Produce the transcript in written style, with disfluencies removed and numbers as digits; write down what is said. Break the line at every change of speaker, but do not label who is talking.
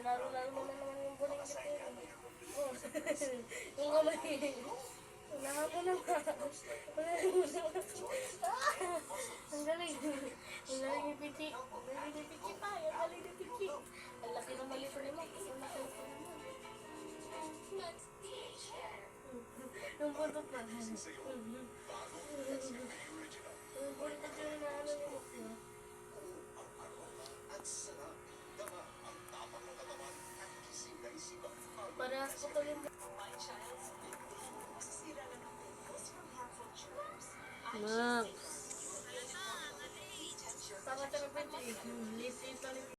Lalo-lalo mo na naman yung buling dito. Yung kamay. Wala ko na ba? Ang galing. Ang galing ni Pichi. Ang galing ni Pichi pa. Ang galing ni Pichi. Ang laki ng mali ko naman. Ang laki ko naman. Yung buntot na. Yung buntot yung inaano ni Pichi. Parehas ko tuloy mo. Max. Sama-sama Pichi. Lipis na